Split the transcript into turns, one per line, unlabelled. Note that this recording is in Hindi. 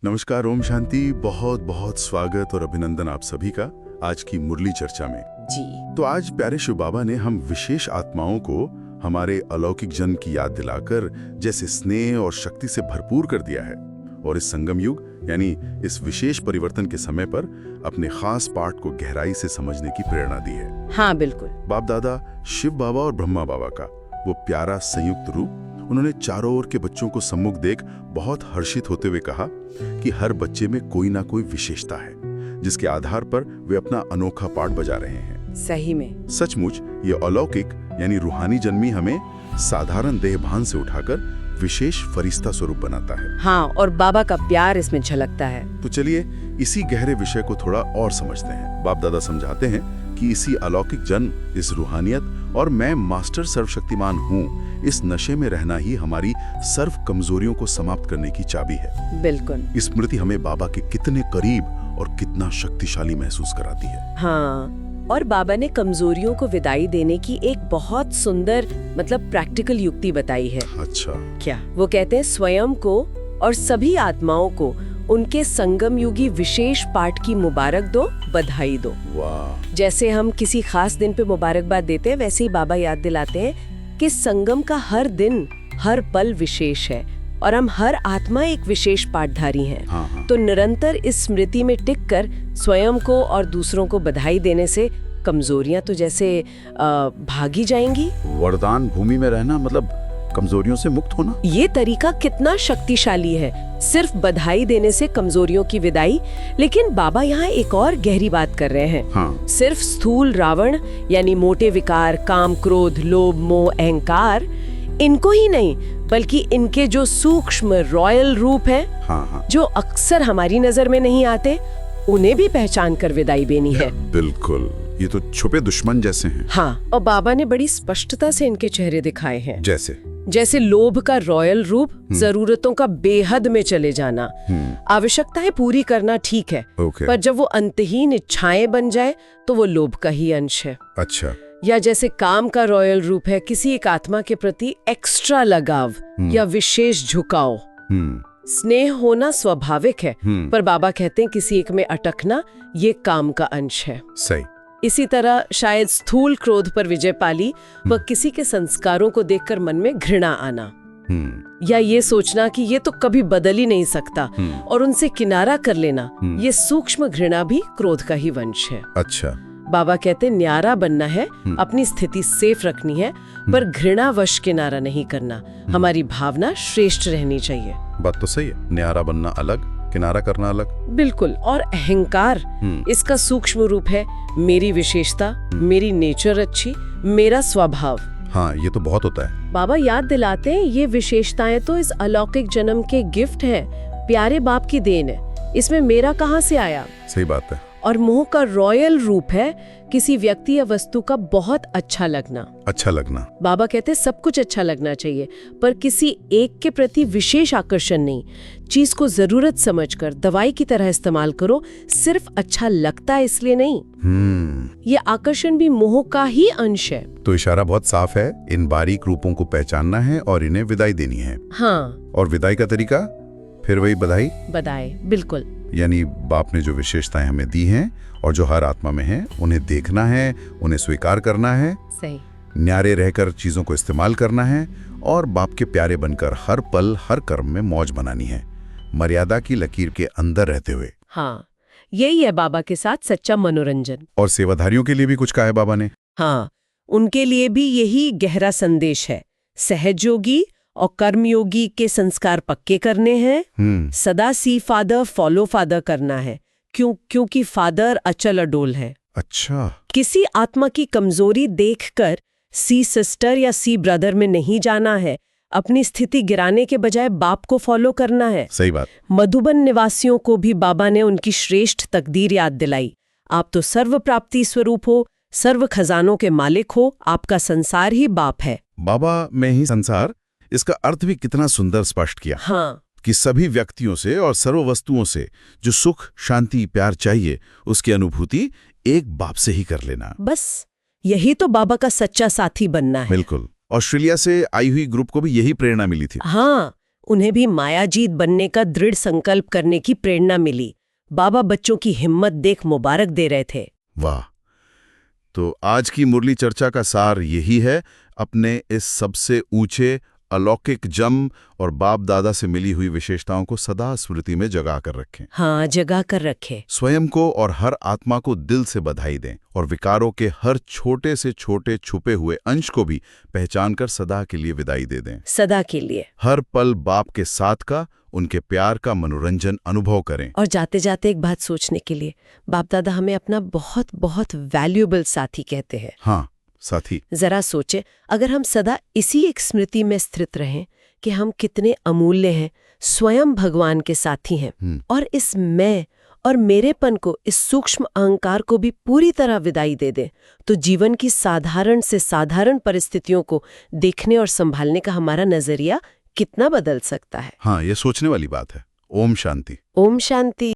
नमस्कार, ओम शांति। बहुत बहुत स्वागत और अभिनंदन आप सभी का आज की मुरली चर्चा में।
जी।
तो आज प्यारे शिव बाबा ने हम विशेष आत्माओं को हमारे अलौकिक जन्म की याद दिलाकर जैसे स्नेह और शक्ति से भरपूर कर दिया है, और इस संगम युग यानी इस विशेष परिवर्तन के समय पर अपने खास पाठ को गहराई से समझने की प्रेरणा दी है।
हाँ बिल्कुल।
बाप दादा शिव बाबा और ब्रह्मा बाबा का वो प्यारा संयुक्त रूप, उन्होंने चारों ओर के बच्चों को सम्मुख देख बहुत हर्षित होते हुए कहा कि हर बच्चे में कोई ना कोई विशेषता है जिसके आधार पर वे अपना अनोखा पाठ बजा रहे हैं।
सही में
सचमुच ये अलौकिक यानी रूहानी जन्मी हमें साधारण देहभान से उठाकर विशेष फरिश्ता स्वरूप बनाता है।
हाँ, और बाबा का प्यार इसमें झलकता है।
तो चलिए इसी गहरे विषय को थोड़ा और समझते हैं। बाप दादा समझाते हैं कि इसी अलौकिक जन्म, इस रूहानियत और मैं मास्टर सर्वशक्तिमान हूँ, इस नशे में रहना ही हमारी सर्व कमजोरियों को समाप्त करने की चाबी है।
बिल्कुल।
स्मृति हमें बाबा के कितने करीब और कितना शक्तिशाली महसूस कराती है।
हाँ, और बाबा ने कमजोरियों को विदाई देने की एक बहुत सुंदर प्रैक्टिकल युक्ति बताई है।
अच्छा,
क्या? वो कहते हैं स्वयं को और सभी आत्माओं को उनके संगम युगी विशेष पाठ की मुबारक दो, बधाई दो।
वाह।
जैसे हम किसी खास दिन पे मुबारकबाद देते हैं, वैसे ही बाबा याद दिलाते हैं कि संगम का हर दिन हर पल विशेष है और हम हर आत्मा एक विशेष पाठधारी हैं।
हाँ।
तो निरंतर इस स्मृति में टिककर स्वयं को और दूसरों को बधाई देने से कमजोरियां तो जैसे भागी जाएंगी।
वरदान भूमि में रहना मतलब कमजोरियों से मुक्त होना।
ये तरीका कितना शक्तिशाली है, सिर्फ बधाई देने से कमजोरियों की विदाई। लेकिन बाबा यहाँ एक और गहरी बात कर रहे हैं।
हाँ।
सिर्फ स्थूल रावण यानी मोटे विकार, काम, क्रोध, लोभ, मोह, अहंकार, इनको ही नहीं बल्कि इनके जो सूक्ष्म रॉयल रूप है,
हाँ।
जो अक्सर हमारी नजर में नहीं आते, उन्हें भी पहचान कर विदाई देनी है।
बिल्कुल, ये तो छुपे दुश्मन जैसे हैं।
हाँ, और बाबा ने बड़ी स्पष्टता से इनके चेहरे दिखाए हैं।
जैसे
लोभ का रॉयल रूप, जरूरतों का बेहद में चले जाना, आवश्यकताएं पूरी करना ठीक है, पर जब वो अंतहीन इच्छाएं बन जाए तो वो लोभ का ही अंश है।
अच्छा।
या जैसे काम का रॉयल रूप है किसी एक आत्मा के प्रति एक्स्ट्रा लगाव या विशेष झुकाव। स्नेह होना स्वाभाविक है, पर बाबा कहते हैं किसी एक में अटकना ये काम का अंश है।
सही।
इसी तरह शायद स्थूल क्रोध पर विजय पाली व किसी के संस्कारों को देखकर मन में घृणा आना, या ये सोचना कि ये तो कभी बदल ही नहीं सकता और उनसे किनारा कर लेना, ये सूक्ष्म घृणा भी क्रोध का ही वंश है।
अच्छा।
बाबा कहते न्यारा बनना है, अपनी स्थिति सेफ रखनी है, पर घृणा वश किनारा नहीं करना। हमारी भावना श्रेष्ठ रहनी चाहिए।
बात तो सही है, न्यारा बनना अलग, किनारा करना अलग।
बिल्कुल। और अहंकार, इसका सूक्ष्म रूप है मेरी विशेषता, मेरी नेचर अच्छी, मेरा स्वभाव।
हाँ, ये तो बहुत होता है।
बाबा याद दिलाते हैं ये विशेषताएं तो इस अलौकिक जन्म के गिफ्ट हैं, प्यारे बाप की देन है, इसमें मेरा कहाँ से आया?
सही बात है।
और मोह का रॉयल रूप है किसी व्यक्ति या वस्तु का बहुत अच्छा लगना। बाबा कहते हैं सब कुछ अच्छा लगना चाहिए, पर किसी एक के प्रति विशेष आकर्षण नहीं। चीज को जरूरत समझकर दवाई की तरह इस्तेमाल करो, सिर्फ अच्छा लगता है इसलिए नहीं। ये आकर्षण भी मोह का ही अंश है।
तो इशारा बहुत साफ है, इन बारीक रूपों को पहचानना है और इन्हें विदाई देनी है।
हाँ।
और विदाई का तरीका फिर वही बधाई।
बिल्कुल।
यानी बाप ने जो विशेषताएं हमें दी हैं और जो हर आत्मा में हैं, उन्हें देखना है, उन्हें स्वीकार करना है,
सही,
न्यारे रहकर चीजों को इस्तेमाल करना है और बाप के प्यारे बनकर हर पल हर कर्म में मौज बनानी है, मर्यादा की लकीर के अंदर रहते हुए।
हाँ, यही है बाबा के साथ सच्चा मनोरंजन।
और सेवाधारियों के लिए भी कुछ कहा है बाबा ने।
हाँ, उनके लिए भी यही गहरा संदेश है। सहजयोगी और कर्मयोगी के संस्कार पक्के करने हैं। सदा सी फादर फॉलो फादर करना है, क्योंकि फादर अचल अडोल है।
अच्छा।
किसी आत्मा की कमजोरी देखकर सी सिस्टर या सी ब्रदर में नहीं जाना है, अपनी स्थिति गिराने के बजाय बाप को फॉलो करना है।
सही बात।
मधुबन निवासियों को भी बाबा ने उनकी श्रेष्ठ तकदीर याद दिलाई। आप तो सर्व प्राप्ति स्वरूप हो, सर्व खजानों के मालिक हो, आपका संसार ही बाप है।
बाबा में ही संसार, इसका अर्थ भी कितना सुंदर स्पष्ट किया।
हाँ,
कि सभी व्यक्तियों से और सर्व वस्तुओं से जो सुख, शांति, प्यार चाहिए, उसकी अनुभूति एक बाप से ही कर लेना।
बस यही तो बाबा का सच्चा साथी बनना है।
बिल्कुल। ऑस्ट्रेलिया से आई हुई ग्रुप को भी यही प्रेरणा मिली थी।
हाँ, उन्हें भी मायाजीत बनने का दृढ़ संकल्प करने की प्रेरणा मिली। बाबा बच्चों की हिम्मत देख मुबारक दे रहे थे।
वाह। तो आज की मुरली चर्चा का सार यही है, अपने इस सबसे ऊंचे अलौकिक जन्म और बाप दादा से मिली हुई विशेषताओं को सदा स्मृति में जगा कर रखें।
हाँ, जगा कर रखें।
स्वयं को और हर आत्मा को दिल से बधाई दें और विकारों के हर छोटे से छोटे छुपे हुए अंश को भी पहचान कर सदा के लिए विदाई दे दें।
सदा के लिए।
हर पल बाप के साथ का, उनके प्यार का मनोरंजन अनुभव करें।
और जाते जाते एक बात सोचने के लिए, बाप दादा हमें अपना बहुत बहुत वैल्यूएबल साथी कहते हैं।
हाँ, साथी।
जरा सोचे, अगर हम सदा इसी एक स्मृति में स्थित रहें कि हम कितने अमूल्य हैं, स्वयं भगवान के साथी हैं, और इस मैं और मेरेपन को, इस सूक्ष्म अहंकार को भी पूरी तरह विदाई दे दें, तो जीवन की साधारण से साधारण परिस्थितियों को देखने और संभालने का हमारा नजरिया कितना बदल सकता है।
हाँ, ये सोचने वाली बात है। ओम शांति।
ओम शांति।